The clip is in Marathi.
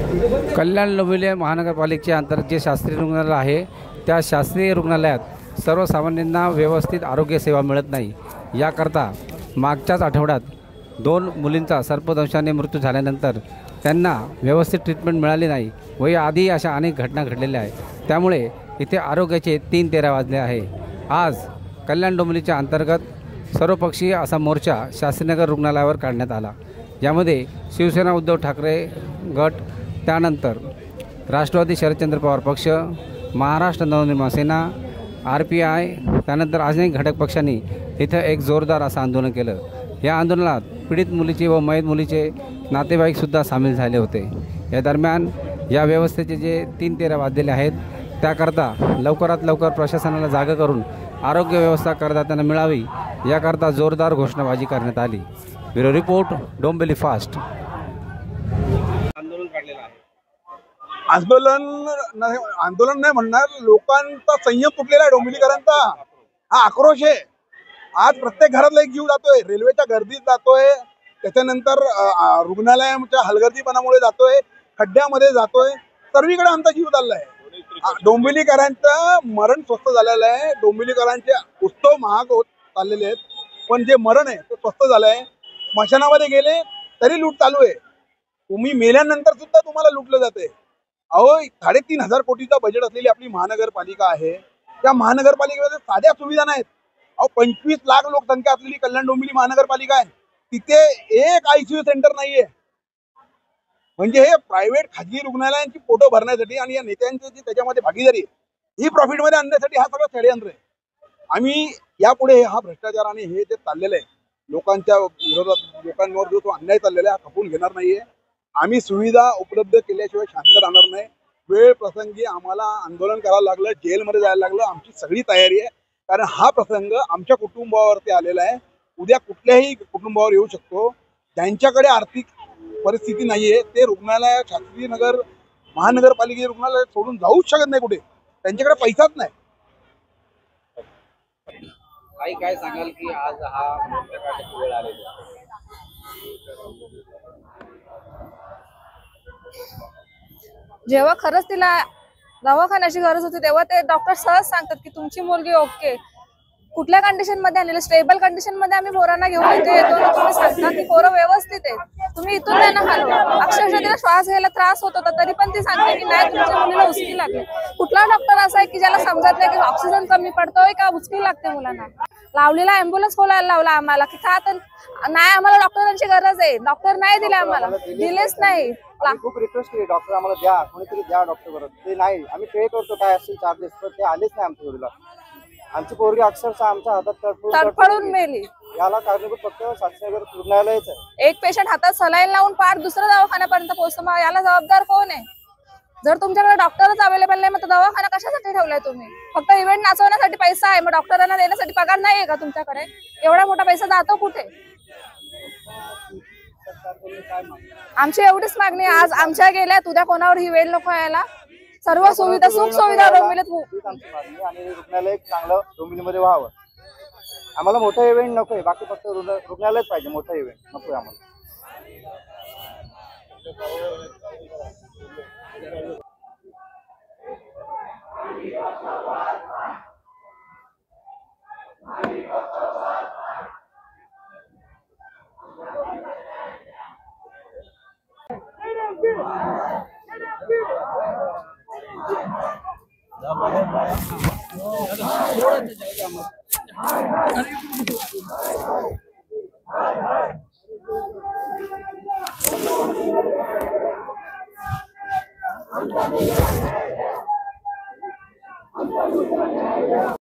कल्याण डोंबिवली महानगरपालिकेच्या अंतर्गत जे शास्त्रीय रुग्णालय आहे त्या शास्त्रीय रुग्णालयात सर्वसामान्यांना व्यवस्थित आरोग्य सेवा मिळत नाही। याकरता मागच्याच आठवड्यात 2 मुलींचा सर्पदंशाने मृत्यू झाल्यानंतर त्यांना व्यवस्थित ट्रीटमेंट मिळाली नाही व आधी अशा अनेक घटना घडलेल्या आहेत। त्यामुळे इथे आरोग्याचे 3:13 वाजले आहे। आज कल्याण डोंबिवलीच्या अंतर्गत सर्वपक्षीय असा मोर्चा शास्त्रीनगर रुग्णालयावर काढण्यात आला। यामध्ये शिवसेना उद्धव ठाकरे गट, त्यानंतर राष्ट्रवादी शरदचंद्र पवार पक्ष, महाराष्ट्र नवनिर्माण सेना, RPI, त्यानंतर अनेक घटक पक्षांनी इथं एक जोरदार असं आंदोलन केलं। या आंदोलनात पीडित मुलीचे व मयत मुलीचे नातेवाईकसुद्धा सामील झाले होते। या दरम्यान या व्यवस्थेचे जे 3:13 वाजलेले आहेत त्याकरता लवकरात लवकर प्रशासनाला जागा करून आरोग्य व्यवस्था करदात्यांना मिळावी याकरता जोरदार घोषणाबाजी करण्यात आली। Bureau report, Dombivli fast. आंदोलन नाही म्हणणार, लोकांचा संयम तुटलेला आहे। डोंबिवलीकरांचा हा आक्रोश आहे। आज प्रत्येक घरातला एक जीव जातोय, रेल्वेच्या गर्दीत जातोय, त्याच्यानंतर रुग्णालयाच्या हलगर्जीपणामुळे जातोय, खड्ड्यामध्ये जातोय, सर्वीकडे आमचा जीव चाललाय। डोंबिवलीकरांचं मरण स्वस्त झालेलं आहे। डोंबिवलीकरांचे उत्सव महाग होत चाललेले आहेत, पण जे मरण आहे ते स्वस्त झालंय। स्मशानामध्ये गेले तरी लूट चालू आहे। तुम्ही मेल्यानंतर सुद्धा तुम्हाला लुटलं जाते। अहो, 3.5 कोटीचा बजेट असलेली आपली महानगरपालिका आहे। त्या महानगरपालिकेमध्ये साध्या सुविधा नाहीत। अहो, 25 लाख लोकसंख्या असलेली कल्याण डोंबिवली महानगरपालिका आहे, तिथे एक ICU सेंटर नाहीये। म्हणजे हे प्रायव्हेट खाजगी रुग्णालयांची पोटं भरण्यासाठी आणि या नेत्यांची जी त्याच्यामध्ये भागीदारी ही प्रॉफिटमध्ये आणण्यासाठी हा सगळा षडयंत्र आहे। आम्ही यापुढे हा भ्रष्टाचार आणि हे जे चाललेलं आहे लोकांच्या विरोधात, लोकांवर जो अन्याय चाललेला आहे हा खपून घेणार नाहीये। आम्ही सुविधा उपलब्ध केल्याशिवाय शांत राहणार नाही। वेळ प्रसंगी आम्हाला आंदोलन करावं लागलं, जेलमध्ये जायला लागलं, आमची सगळी तयारी आहे। कारण हा प्रसंग आमच्या कुटुंबावरती आलेला आहे, उद्या कुठल्याही कुटुंबावर येऊ शकतो। ज्यांच्याकडे आर्थिक परिस्थिती नाहीये ते रुग्णालय, शास्त्रीनगर महानगरपालिकेचे रुग्णालय सोडून जाऊच शकत नाही कुठे, त्यांच्याकडे पैसाच नाही। काय सांगाल की आज हा मोर्चा काढण्याची वेळ आलेली आहे? जेव्हा खरंच तिला दवाखान्याची गरज होती तेव्हा ते डॉक्टर सहज सांगतात की तुमची मुलगी ओके, कुठल्या कंडिशन मध्ये आणलेलं, स्टेबल कंडिशन मध्ये आम्ही पोरांना घेऊन येतो ना, तुम्ही सांगता की पोरं व्यवस्थित आहेत, तुम्ही इथून त्यांना हलवा। अक्षरशः तिला श्वास घ्यायला त्रास होत होता तरी पण ती सांगते की नाही, तुमच्या मुलीला उचकी लागली। कुठला डॉक्टर असा आहे की ज्याला समजत नाही की ऑक्सिजन कमी पडतोय का उचकी लागते मुलांना? लावलेला ॲम्ब्युलन्स बोलायला लावला आम्हाला की का तर नाही, आम्हाला डॉक्टरांची गरज आहे, डॉक्टर नाही दिले, आम्हाला दिलेच नाही। खूप रिक्वेस्ट केली डॉक्टर आम्हाला द्या, कोणीतरी द्या डॉक्टर बरोबर, ते नाही, आम्ही पे करतो काय असेल चार्जेस, पण ते आलेच नाही आमच्या जोडीला। आमची पोरगी अक्षरशः आमच्या हातात तडफडून मेली। याला कारणीभूत फक्त शास्त्रीनगर रुग्णालयच आहे। एक पेशंट हातात सलाईन लावून पार दुसऱ्या दवाखान्यापर्यंत पोहोचतो, याला जबाबदार कोण आहे? जर तुमच्याकडे डॉक्टरच अवेलेबल नाही मग दवाखाना कशासाठी ठेवलाय तुम्ही? फक्त इव्हेंट नाचवण्यासाठी पैसा आहे, मग डॉक्टरांना देण्यासाठी पगार नाहीये का तुमच्याकडे? एवढा मोठा पैसा जातो कुठे? आमची एवढीच मागणी आज आमच्या गेल्यात, उद्या कोणावर ही वेळ नको यायला। सर्व सुविधा, सुख सुविधा डोंबिवलीत आणि रुग्णालय चांगलं डोंबिवलीमध्ये व्हावं। आम्हाला मोठा इव्हेंट नकोय, बाकी फक्त रुग्णालयच पाहिजे, मोठा इव्हेंट नकोय आम्हाला।